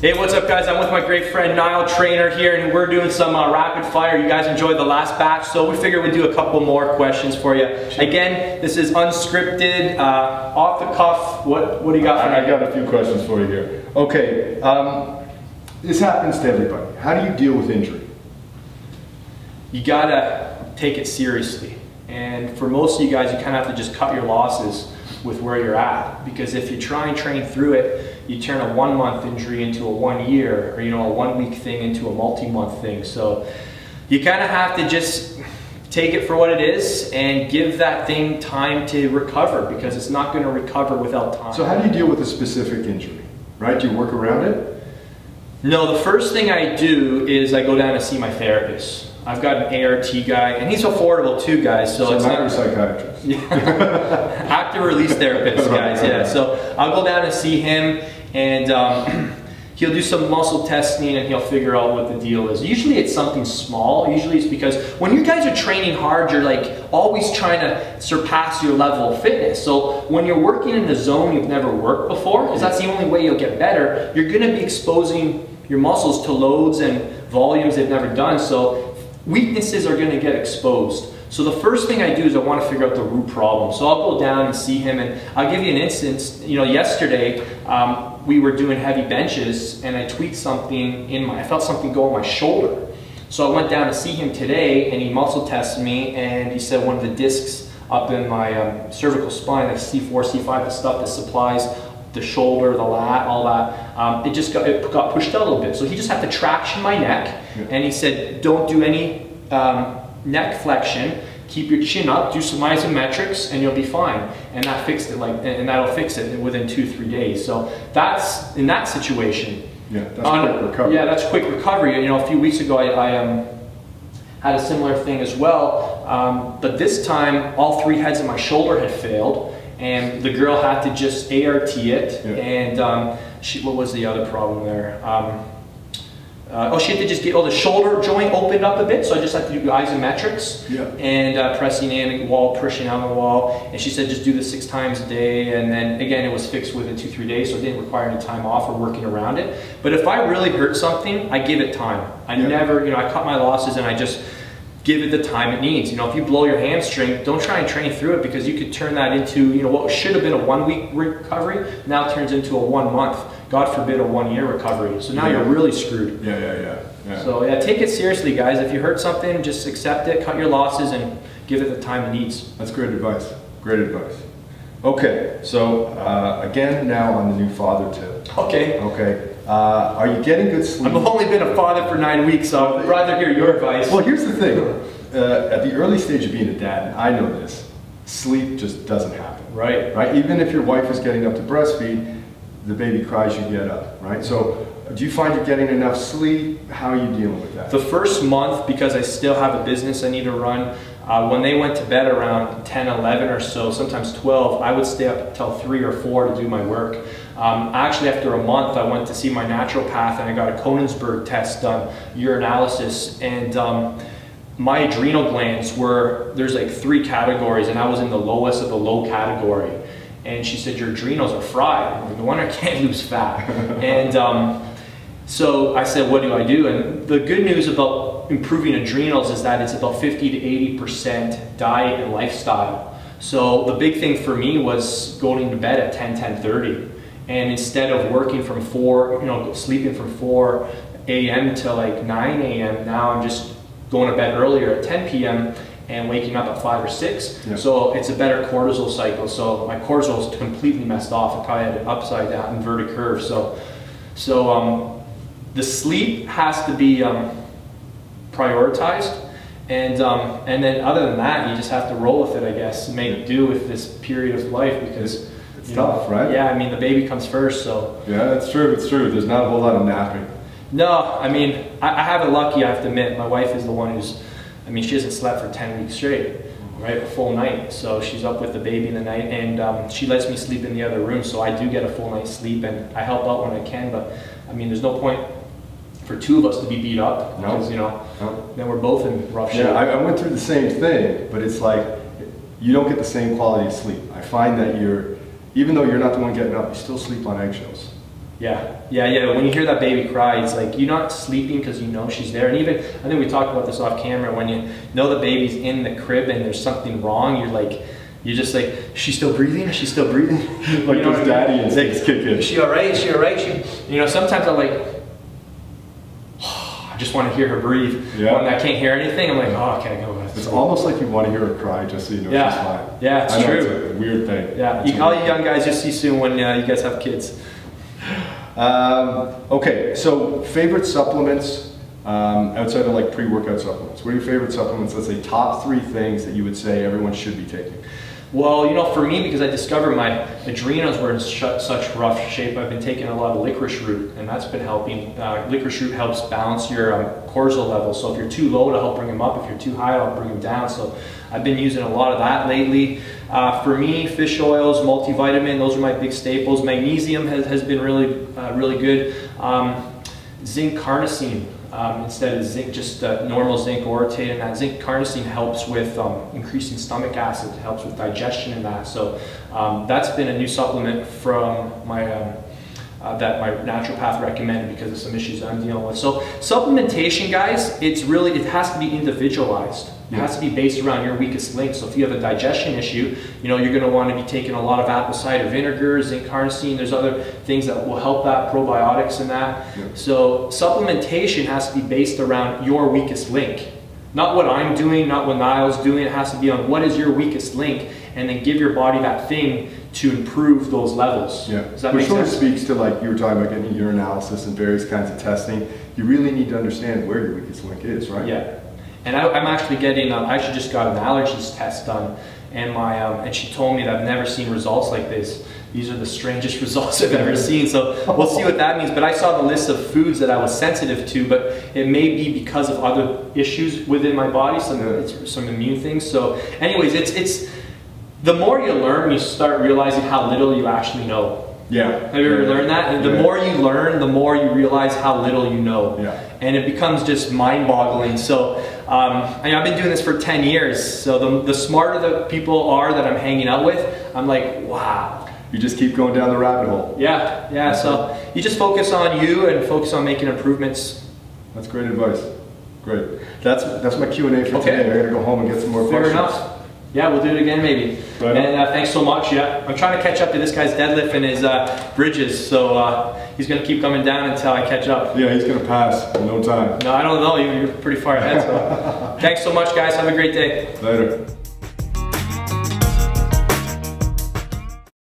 Hey, what's up guys? I'm with my great friend Niall Trainer here, and we're doing some rapid fire. You guys enjoyed the last batch, so we figured we'd do a couple more questions for you. Again, this is unscripted, off the cuff. What do you got for me? I got a few questions for you here. Okay, this happens to everybody. How do you deal with injury? You gotta take it seriously. And for most of you guys, you kind of have to just cut your losses with where you're at. Because if you try and train through it, you turn a 1 month injury into a 1 year, or a 1 week thing into a multi-month thing. So you kind of have to just take it for what it is and give that thing time to recover, because it's not going to recover without time. So how do you deal with a specific injury, right? Do you work around it? No, the first thing I do is I go down and see my therapist. I've got an ART guy, and he's affordable too, guys. So it's not a psychiatrist. Yeah. Active release therapist, guys. Yeah. So I'll go down and see him, and he'll do some muscle testing, and he'll figure out what the deal is. Usually it's something small. Usually it's because when you guys are training hard, you're like always trying to surpass your level of fitness. So when you're working in the zone you've never worked before, because that's the only way you'll get better, you're going to be exposing your muscles to loads and volumes they've never done. So weaknesses are going to get exposed. So the first thing I do is I want to figure out the root problem. So I'll go down and see him, and I'll give you an instance. Yesterday we were doing heavy benches, and I tweaked something I felt something go on my shoulder. So I went down to see him today, and he muscle tested me, and he said one of the discs up in my cervical spine, like C4, C5, the stuff that supplies the shoulder, the lat, all that, it got pushed out a little bit. So he just had to traction my neck, and he said, don't do any neck flexion, keep your chin up, do some isometrics, and you'll be fine. And that fixed it, and that'll fix it within 2-3 days. So that's in that situation. Yeah, that's quick recovery. Yeah, that's quick recovery. A few weeks ago I had a similar thing as well, but this time all 3 heads of my shoulder had failed. And the girl had to just ART it, and what was the other problem there? She had to just get, the shoulder joint opened up a bit, so I just had to do isometrics, and pressing in the wall, pushing on the wall, and she said just do this 6 times a day, and then again it was fixed within 2-3 days, so it didn't require any time off or working around it. But if I really hurt something, I give it time. I never, I cut my losses, and I just give it the time it needs. If you blow your hamstring, don't try and train through it, because you could turn that into, what should have been a 1 week recovery, now turns into a 1 month, God forbid a 1 year recovery. So now you're really screwed. Yeah. So yeah, take it seriously, guys. If you hurt something, just accept it, cut your losses, and give it the time it needs. That's great advice. Great advice. Okay, so again, now on the new father tip. Okay. Are you getting good sleep? I've only been a father for 9 weeks, so I'd rather hear your advice. Well, here's the thing. At the early stage of being a dad, and I know this, sleep just doesn't happen. Right? Even if your wife is getting up to breastfeed, the baby cries, you get up, right? So do you find you're getting enough sleep? How are you dealing with that? The first month, because I still have a business I need to run, when they went to bed around 10, 11 or so, sometimes 12, I would stay up until 3 or 4 to do my work. Actually, after a month, I went to see my naturopath, and I got a Konigsberg test done, urinalysis, and my adrenal glands there's like 3 categories, and I was in the lowest of the low category. And she said, your adrenals are fried. I'm like, no wonder I can't lose fat. And so I said, what do I do? And the good news about improving adrenals is that it's about 50 to 80% diet and lifestyle. So the big thing for me was going to bed at 10:30. And instead of working from 4, sleeping from 4 a.m. to like 9 a.m., now I'm just going to bed earlier at 10 p.m. and waking up at 5 or 6. So it's a better cortisol cycle. So my cortisol is completely messed off. I probably had an upside down inverted curve. So the sleep has to be prioritized, and then other than that, you just have to roll with it, I guess, make do with this period of life, because it's tough, right? Yeah, I mean, the baby comes first, so. Yeah, that's true. It's true. There's not a whole lot of napping. No, I mean, I have it lucky, I have to admit. My wife is the one who's, she hasn't slept for 10 weeks straight, right? A full night. So she's up with the baby in the night, and she lets me sleep in the other room, so I do get a full night's sleep, and I help out when I can. But there's no point for 2 of us to be beat up, because then we're both in rough shape. Yeah, I went through the same thing, but it's like you don't get the same quality of sleep. I find that even though you're not the one getting up, you still sleep on eggshells. Yeah. When you hear that baby cry, it's like you're not sleeping because you know she's there. And even, I think we talked about this off camera, when you know the baby's in the crib and there's something wrong, you're just like, she's still breathing? Is she still breathing? Like you know, those daddy instincts kick in. Is she all right? Is she all right? You know, sometimes I'm like, I just want to hear her breathe. Yeah. When I can't hear anything, I'm like, oh, okay, go. It's almost like you want to hear her cry just so you know she's fine. Yeah, it's true. It's a weird thing. Yeah, all you young guys, you'll see soon when you guys have kids. Okay, so favorite supplements outside of like pre-workout supplements. What are your favorite supplements? Let's say top 3 things that you would say everyone should be taking. Well, you know, for me, because I discovered my adrenals were in such rough shape, I've been taking a lot of licorice root, and that's been helping. Licorice root helps balance your cortisol levels. So if you're too low, it'll help bring them up. If you're too high, it'll bring them down. So I've been using a lot of that lately. For me, fish oils, multivitamin, those are my big staples. Magnesium has been really good. Zinc carnosine. Instead of zinc, just normal zinc orotate, and that zinc carnosine helps with increasing stomach acid, helps with digestion and that. So that's been a new supplement from my that my naturopath recommended because of some issues I'm dealing with. So supplementation, guys, it has to be individualized. It has to be based around your weakest link. So if you have a digestion issue, you know, you're going to want to be taking a lot of apple cider vinegar, zinc carnosine. There's other things that will help that, probiotics and that. Yeah. So supplementation has to be based around your weakest link. Not what I'm doing, not what Niall's doing. It has to be on what is your weakest link, and then give your body that thing to improve those levels. Yeah. Does that make sense? Which sort of speaks to, like you were talking about getting your analysis and various kinds of testing. You really need to understand where your weakest link is, right? Yeah. And I'm actually getting, I actually just got an allergies test done, and and she told me that I've never seen results like this. These are the strangest results I've ever seen. So we'll see what that means. But I saw the list of foods that I was sensitive to, but it may be because of other issues within my body, some immune things. So anyways, it's the more you learn, you start realizing how little you actually know. Yeah. Have you ever learned that? And the more you learn, the more you realize how little you know. Yeah. And it becomes just mind-boggling. So I've been doing this for 10 years. So the smarter the people are that I'm hanging out with, I'm like, wow. You just keep going down the rabbit hole. Yeah. So you just focus on you and focus on making improvements. That's great advice. Great. That's my Q&A for today. I gotta go home and get some more questions. Fair enough. Yeah, we'll do it again maybe. Right. And thanks so much. Yeah, I'm trying to catch up to this guy's deadlift and his bridges, so he's going to keep coming down until I catch up. Yeah, he's going to pass in no time. No, I don't know. You're pretty far ahead. So thanks so much, guys. Have a great day. Later.